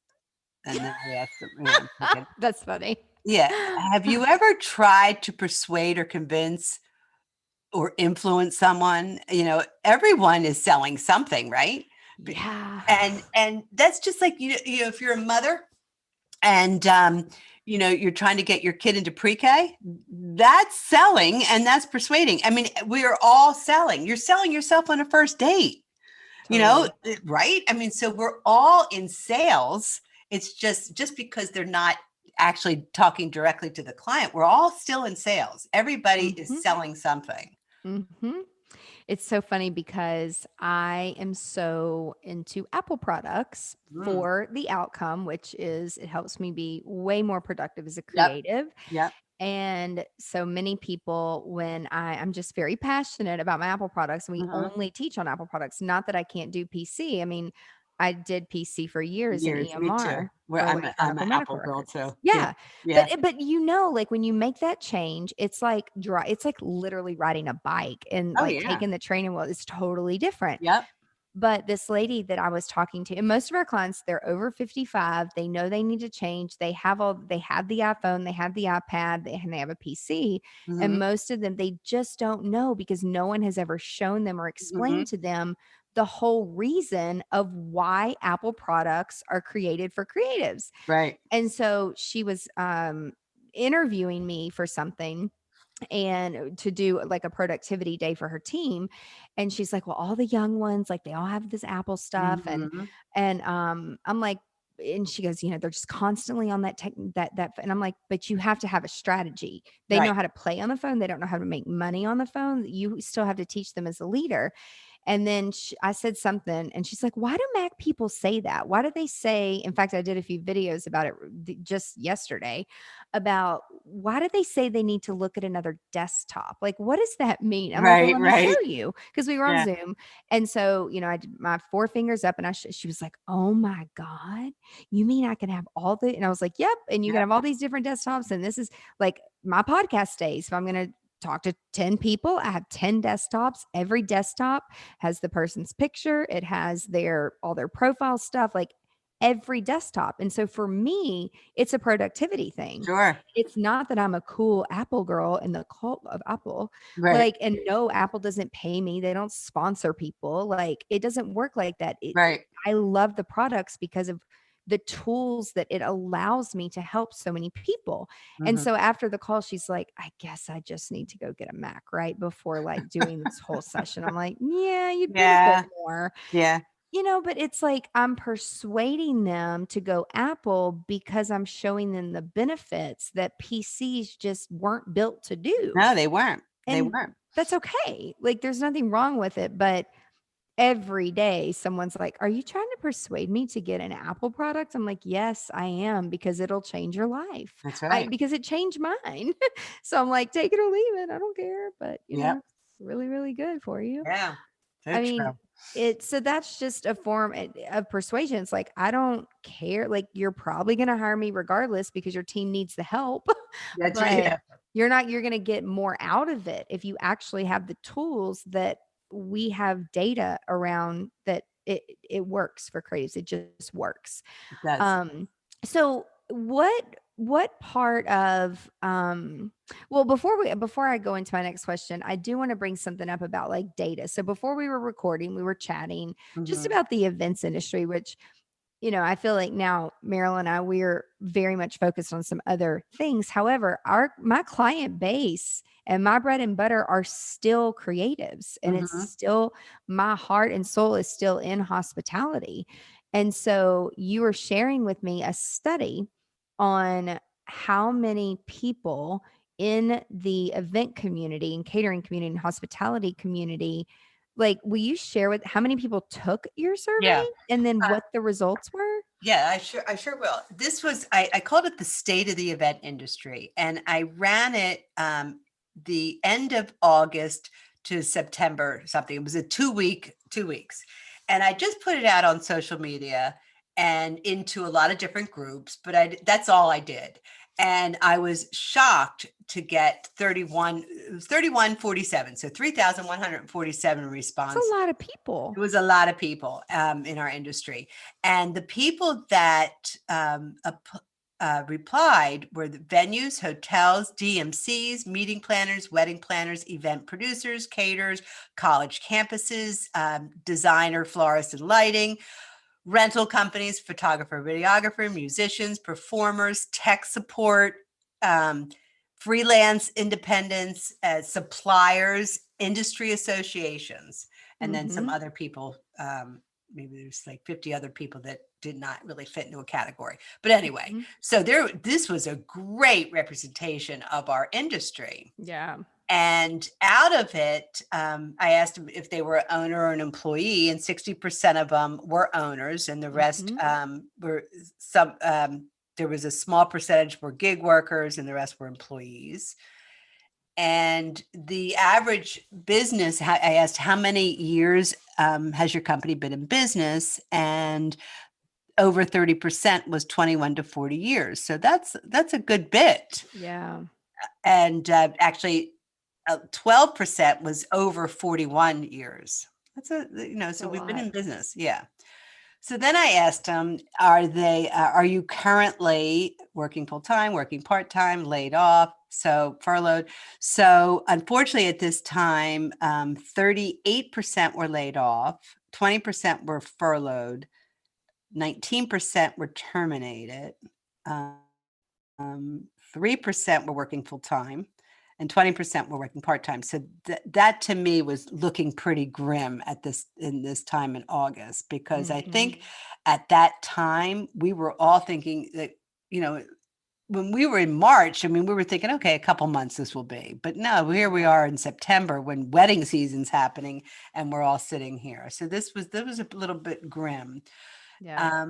And then I asked them, That's funny. yeah, have you ever tried to persuade or convince or influence someone? Everyone is selling something, right? Yeah. And that's just like, if you're a mother and you're trying to get your kid into pre-K, that's selling and that's persuading. I mean, we are all selling. You're selling yourself on a first date, Totally. right? I mean, so we're all in sales. It's just because they're not actually talking directly to the client, we're all still in sales. Everybody is selling something. It's so funny because I am so into Apple products for the outcome, which is it helps me be way more productive as a Yep. creative. Yep. And so many people, when I'm just very passionate about my Apple products, and we only teach on Apple products, not that I can't do PC. I mean, I did PC for years in Me too. EMR Where for I'm electronic an medical Apple girl records. too. Yeah. Yeah. Yeah. But like when you make that change, it's like it's like literally riding a bike and Oh like yeah. taking the training wheel. It's totally different. Yep. But this lady that I was talking to, and most of our clients, they're over 55. They know they need to change. They have the iPhone, they have the iPad, and they have a PC. And most of them, they just don't know because no one has ever shown them or explained to them the whole reason of why Apple products are created for creatives. Right. And so she was interviewing me for something and to do like a productivity day for her team, and she's like, well, all the young ones, like they all have this Apple stuff, and I'm like, and she goes, they're just constantly on that tech that and I'm like, but you have to have a strategy. They know Right. how to play on the phone, they don't know how to make money on the phone. You still have to teach them as a leader. And then I said something, and she's like, why do Mac people say that? Why do they say, in fact, I did a few videos about it just yesterday, about why do they say they need to look at another desktop? Like, what does that mean? I'm like, well, Right. let me show Right. you. Because we were on Yeah. Zoom. And so, I did my 4 fingers up, and she was like, oh my God, you mean I can have all the, and I was like, yep. And you can Yep. have all these different desktops. And this is like my podcast days. If I'm going to talk to 10 people, I have 10 desktops. Every desktop has the person's picture, it has all their profile stuff, like every desktop. And so for me, it's a productivity thing. Sure. It's not that I'm a cool Apple girl in the cult of Apple. Right. Like, and no, Apple doesn't pay me. They don't sponsor people. Like, it doesn't work like that. Right. I love the products because of the tools that it allows me to help so many people. And so after the call, she's like, I guess I just need to go get a Mac right before like doing this whole session. I'm like, yeah, you'd benefit Yeah. more. Yeah. But it's like I'm persuading them to go Apple because I'm showing them the benefits that PCs just weren't built to do. No, they weren't. They And weren't. that's okay. Like, there's nothing wrong with it. But every day, someone's like, are you trying to persuade me to get an Apple product? I'm like, yes, I am, because it'll change your life. That's right. Because it changed mine. So I'm like, take it or leave it. I don't care. But, Yep. it's really, really good for you. Yeah. So I true. mean, so that's just a form of persuasion. It's like, I don't care. Like, you're probably going to hire me regardless because your team needs the help, That's right. but Yeah. you're going to get more out of it if you actually have the tools that we have data around, that it works for creatives. It just works. It does. So what part of well, before I go into my next question, I do want to bring something up about like data. So before we were recording, we were chatting just about the events industry, which, I feel like now Meryl and I, we're very much focused on some other things. However, my client base and my bread and butter are still creatives, and it's still, my heart and soul is still in hospitality. And so you were sharing with me a study on how many people in the event community and catering community and hospitality community, like, will you share with how many people took your survey Yeah. and then what the results were? Yeah, I sure will. This was, I called it the state of the event industry, and I ran it the end of August to September something. It was a 2 weeks. And I just put it out on social media and into a lot of different groups, but that's all I did. And I was shocked to get 3147. So 3,147 responses. That's a lot of people. It was a lot of people in our industry. And the people that replied were the venues, hotels, DMCs, meeting planners, wedding planners, event producers, caterers, college campuses, designer, florist and lighting, rental companies, photographer, videographer, musicians, performers, tech support, freelance independents, suppliers, industry associations, and then some other people. Maybe there's like 50 other people that did not really fit into a category. But anyway, so this was a great representation of our industry. Yeah. And out of it, I asked them if they were an owner or an employee, and 60% of them were owners, and the rest were some. There was a small percentage were gig workers, and the rest were employees. And the average business, I asked how many years has your company been in business, and over 30% was 21 to 40 years. So that's a good bit. Yeah. And actually, 12% was over 41 years. That's so we've been in business. Yeah. So then I asked them, are you currently working full-time, working part-time, laid off, so furloughed? So unfortunately at this time, 38% were laid off, 20% were furloughed, 19% were terminated, 3% were working full-time, and 20% were working part-time. So that to me was looking pretty grim in this time in August, because I think at that time we were all thinking that, when we were in March, we were thinking, okay, a couple months this will be, but no, here we are in September when wedding season's happening and we're all sitting here. So that was a little bit grim. Yeah.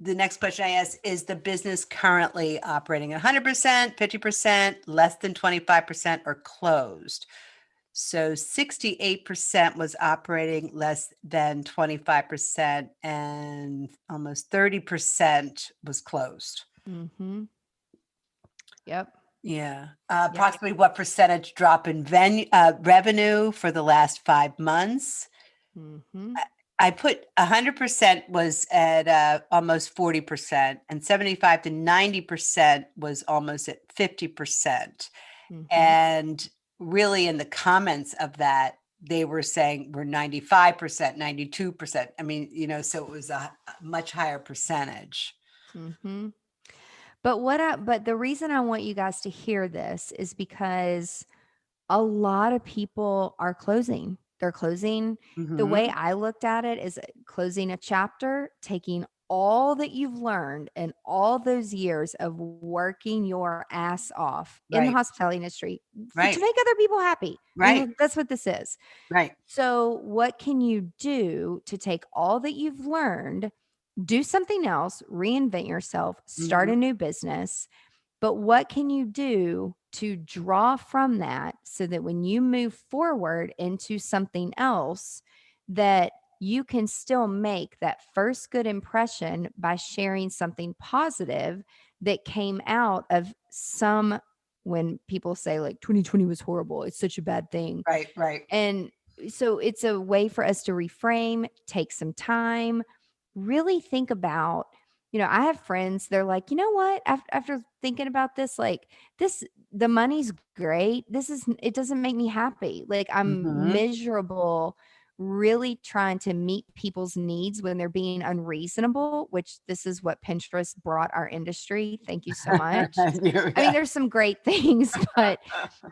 The next question I asked, is the business currently operating 100%, 50%, less than 25%, or closed? So 68% was operating less than 25%, and almost 30% was closed. Yep. Yeah. Approximately what percentage drop in revenue for the last 5 months? I put 100% was at almost 40%, and 75 to 90% was almost at 50%. And really in the comments of that, they were saying we're 95%, 92%. So it was a much higher percentage. But the reason I want you guys to hear this is because a lot of people are closing. They're closing. The way I looked at it is closing a chapter, taking all that you've learned and all those years of working your ass off in the hospitality industry to make other people happy. That's what this is. Right. So what can you do to take all that you've learned, do something else, reinvent yourself, start a new business? But what can you do to draw from that so that when you move forward into something else, that you can still make that first good impression by sharing something positive that came out of when people say like 2020 was horrible, it's such a bad thing. Right. And so it's a way for us to reframe, take some time, really think about, I have friends, they're like, you know what, after thinking about this, like the money's great. It doesn't make me happy. Like I'm miserable, really trying to meet people's needs when they're being unreasonable, which this is what Pinterest brought our industry. Thank you so much. There's some great things, but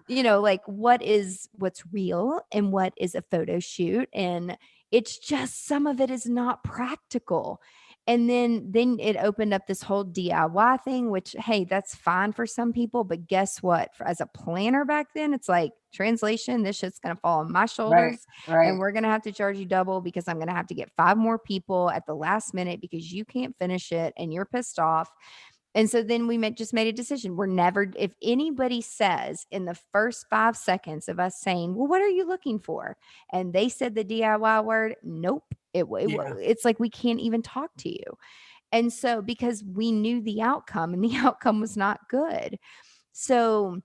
like what's real and what is a photo shoot. And it's just, some of it is not practical. And then it opened up this whole DIY thing, which, hey, that's fine for some people. But guess what? As a planner back then, it's like, translation, this shit's going to fall on my shoulders. And we're going to have to charge you double because I'm going to have to get 5 more people at the last minute because you can't finish it and you're pissed off. And so then we just made a decision. We're never, if anybody says in the first 5 seconds of us saying, well, what are you looking for? And they said the DIY word, nope. Yeah. It's like we can't even talk to you. And so because we knew the outcome and the outcome was not good. So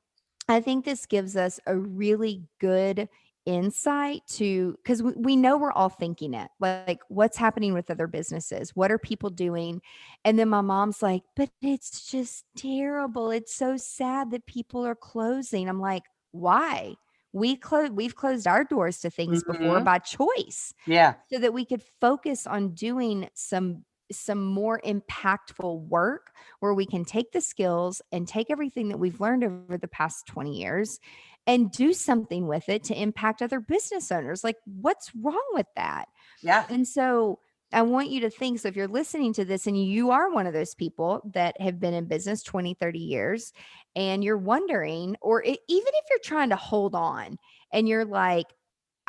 I think this gives us a really good insight to, because we know we're all thinking it, like what's happening with other businesses, what are people doing? And then my mom's like, but it's just terrible, it's so sad that people are closing. I'm like, why? We've closed our doors to things before Hmm. by choice, Yeah. so that we could focus on doing some more impactful work, where we can take the skills and take everything that we've learned over the past 20 years and do something with it to impact other business owners. Like, what's wrong with that? Yeah. And so I want you to think, so if you're listening to this and you are one of those people that have been in business 20, 30 years, and you're wondering, or even if you're trying to hold on and you're like,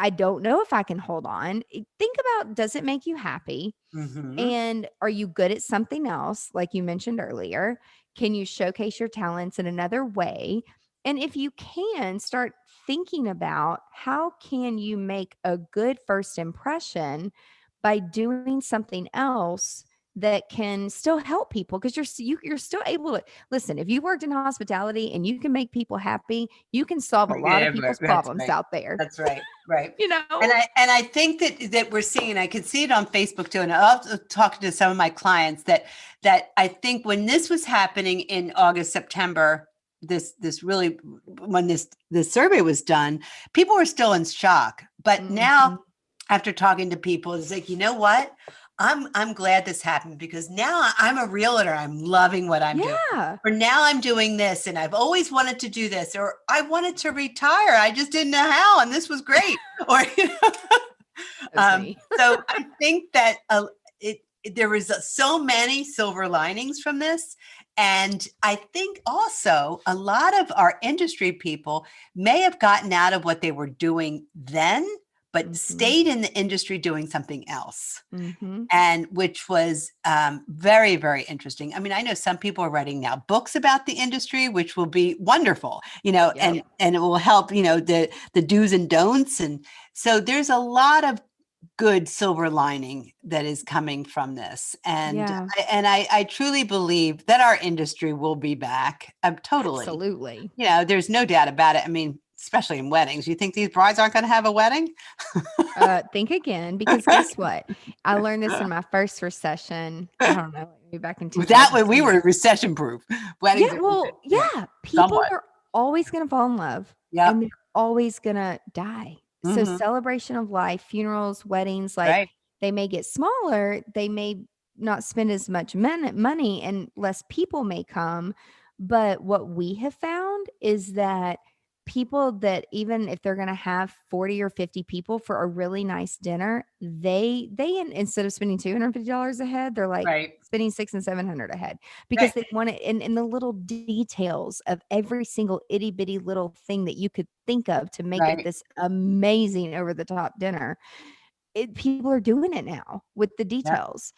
I don't know if I can hold on, think about, does it make you happy? Hmm. And are you good at something else, like you mentioned earlier? Can you showcase your talents in another way? And if you can, start thinking about, how can you make a good first impression by doing something else that can still help people, because you're still able to listen. If you worked in hospitality and you can make people happy, you can solve a lot of Yeah, but people's that's problems right. out there. That's right. Right. You And know? I think that we're seeing, and I can see it on Facebook too. And I also talked to some of my clients that I think when this was happening in August, September, this really, when this survey was done, people were still in shock. But now, Mhm. after talking to people, it's like, you know what? I'm glad this happened, because now I'm a realtor. I'm loving what I'm doing. Yeah. Or now I'm doing this, and I've always wanted to do this, or I wanted to retire. I just didn't know how, and this was great. Or That's me. so I think that there was so many silver linings from this. And I think also a lot of our industry people may have gotten out of what they were doing then, but Mhm. stayed in the industry doing something else, Mhm. and which was very, very interesting. I mean, I know some people are writing now books about the industry, which will be wonderful, Yep. and it will help, the do's and don'ts. And so there's a lot of good silver lining that is coming from this. And Yeah. I truly believe that our industry will be back. Totally. Absolutely. There's no doubt about it. I mean, especially in weddings. You think these brides aren't going to have a wedding? Think again, because guess what? I learned this in my first recession. I don't know, maybe back in That way, we 2010. were recession proof. Yeah, Weddings are, well, yeah, people somewhat. are always gonna fall in love, Yep. and they're always gonna die. So Hmm. celebration of life, funerals, weddings, like, Right. they may get smaller, they may not spend as much money, and less people may come, but what we have found is that people that, even if they're gonna have 40 or 50 people for a really nice dinner, instead of spending $250 a head, they're like Right. spending 6 and 700 a head, because Right. they want it in the little details of every single itty bitty little thing that you could think of to make it Right. this amazing over the top dinner. People are doing it now with the Yeah. details.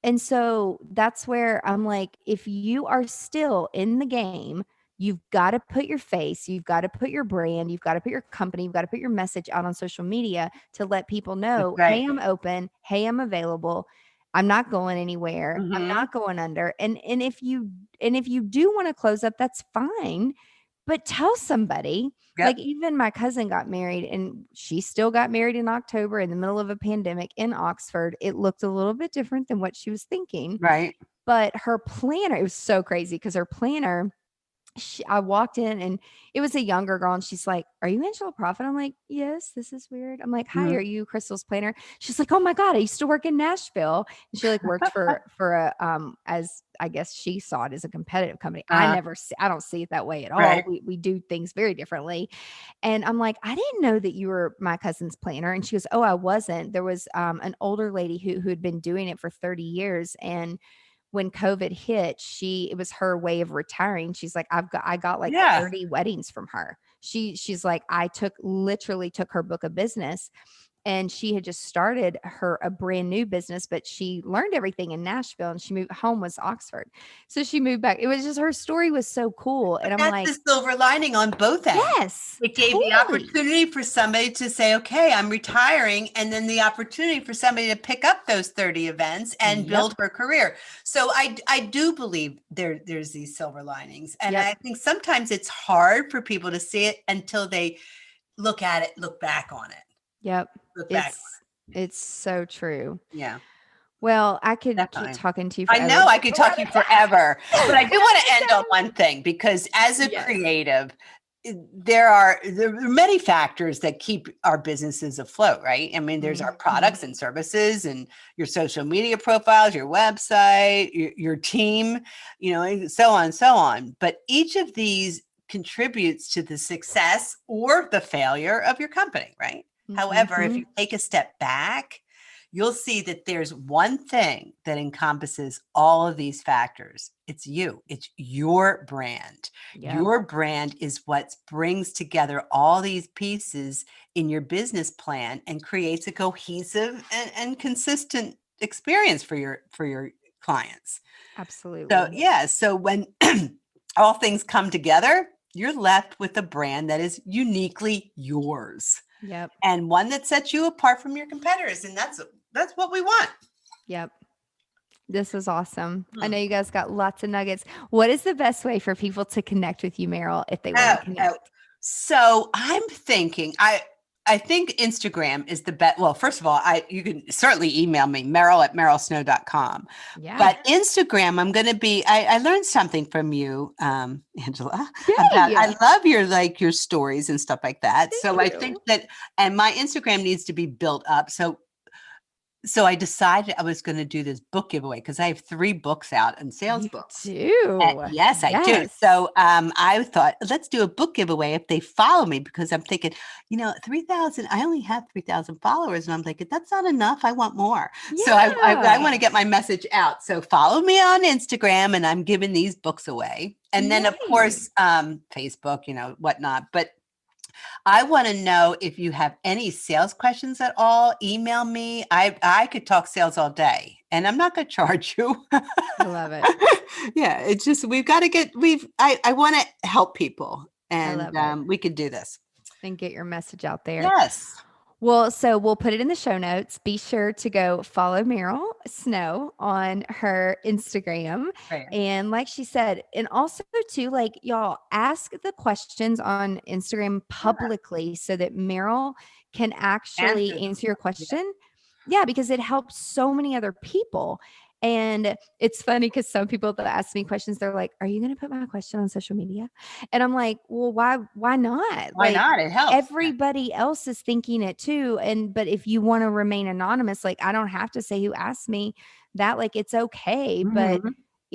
And so that's where I'm like, if you are still in the game, you've got to put your face, you've got to put your brand, you've got to put your company, you've got to put your message out on social media to let people That's know, right. hey, I'm open, hey, I'm available. I'm not going anywhere. I'm Hmm. not going under. And if you do want to close up, that's fine. But tell somebody. Like, Yep. even my cousin got married, and she still got married in October in the middle of a pandemic in Oxford. It looked a little bit different than what she was thinking, Right. but her planner, it was so crazy because her planner, I walked in and it was a younger girl, and she's like, "Are you Angela Proffitt?" I'm like, "Yes, this is weird." I'm like, "Hi, Mhm. are you Crystal's planner?" She's like, "Oh my God, I used to work in Nashville." And she like worked for a as I guess she saw it as a competitive company. Uh, I don't see it that way at all. right. We do things very differently. And I'm like, "I didn't know that you were my cousin's planner." And she goes, "Oh, I wasn't. There was an older lady who had been doing it for 30 years, and when COVID hit, it was her way of retiring. She's like, I got like Yeah. 30 weddings from her. She's like, I literally took her book of business, and she had just started a brand new business, but she learned everything in Nashville, and she moved home was Oxford. So she moved back. It was just, her story was so cool. But And I'm that's like, the silver lining on both ends. yes, It gave the totally. opportunity for somebody to say, okay, I'm retiring. And then the opportunity for somebody to pick up those 30 events and build her career. So I do believe there's these silver linings. And I think sometimes it's hard for people to see it until they look at it, look back on it. Yep. Look back. It's so true. Yeah. Well, I could Definitely. keep talking to you I forever. know I could talk to you forever, but I do want to end on one thing, because as a creative, there are many factors that keep our businesses afloat, right? I mean, there's our products and services and your social media profiles, your website, your team, so on and so on. But each of these contributes to the success or the failure of your company, right? However, if you take a step back, you'll see that there's one thing that encompasses all of these factors. It's you. It's your brand. Yep. Your brand is what brings together all these pieces in your business plan and creates a cohesive and consistent experience for your clients. Absolutely. So when all things come together, you're left with a brand that is uniquely yours. Yep. And one that sets you apart from your competitors. And that's what we want. Yep. This was awesome. I know you guys got lots of nuggets. What is the best way for people to connect with you, Meryl, if they want to connect? So I'm thinking, I think Instagram is the best. Well, first of all, you can certainly email me, Meryl@merylsnow.com. Yeah. But Instagram, I'm going to be, I learned something from you, Angela. Yay. I love your stories and stuff like that. Thank you. I think that, and my Instagram needs to be built up. So I decided I was going to do this book giveaway because I have 3 books out and sales books. Yes, I do. So I thought, let's do a book giveaway if they follow me, because I'm thinking, 3,000, I only have 3,000 followers. And I'm like, that's not enough. I want more. Yeah. So I want to get my message out. So follow me on Instagram, and I'm giving these books away. And then, of course, Facebook, whatnot. But I want to know if you have any sales questions at all. Email me. I could talk sales all day, and I'm not going to charge you. I love it. Yeah, it's just I want to help people, and we could do this and get your message out there. Yes. Well, so we'll put it in the show notes. Be sure to go follow Meryl Snow on her Instagram. Right. And like she said, and also too, like, y'all ask the questions on Instagram publicly so that Meryl can actually answer your question. Yeah, because it helps so many other people. And it's funny because some people that ask me questions, they're like, are you going to put my question on social media? And I'm like, well, why not? Why not? It helps. Everybody else is thinking it too. But if you want to remain anonymous, like, I don't have to say who asked me that, like, it's okay. But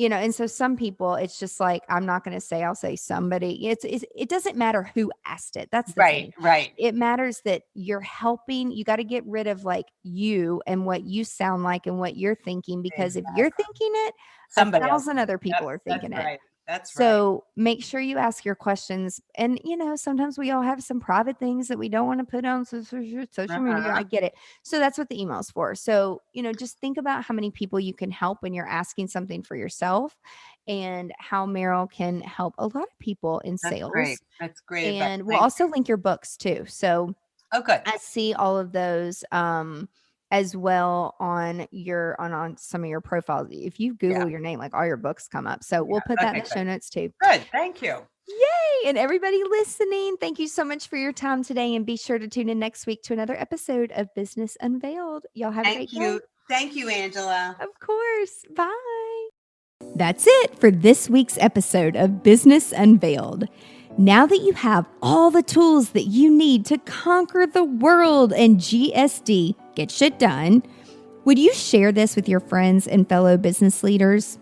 and so some people, it's just like, I'm not going to say, I'll say somebody. It doesn't matter who asked it. That's the thing. Right. It matters that you're helping. You got to get rid of like you and what you sound like and what you're thinking, because if you're thinking it, somebody 1,000 other people are thinking it. Right. That's right. So make sure you ask your questions. And, sometimes we all have some private things that we don't want to put on social media. I get it. So that's what the email's for. So, just think about how many people you can help when you're asking something for yourself, and how Meryl can help a lot of people in sales. That's great. And we'll also link your books too. So good. I see all of those as well on some of your profiles. If you Google your name, like, all your books come up. So we'll put that in the show notes too. Good. Thank you. Yay. And everybody listening, thank you so much for your time today. And be sure to tune in next week to another episode of Business Unveiled. Y'all have a great day. Thank you, Angela. Of course. Bye. That's it for this week's episode of Business Unveiled. Now that you have all the tools that you need to conquer the world and GSD, get shit done, would you share this with your friends and fellow business leaders?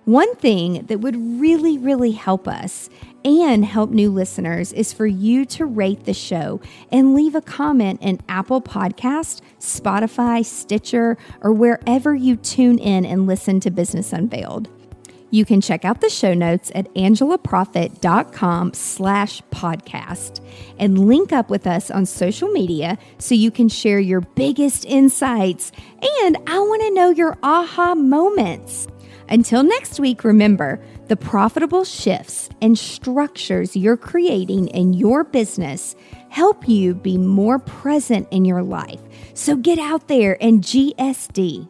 One thing that would really, really help us and help new listeners is for you to rate the show and leave a comment in Apple Podcast, Spotify, Stitcher, or wherever you tune in and listen to Business Unveiled. You can check out the show notes at angelaproffitt.com/podcast and link up with us on social media so you can share your biggest insights. And I want to know your aha moments. Until next week, remember, the profitable shifts and structures you're creating in your business help you be more present in your life. So get out there and GSD.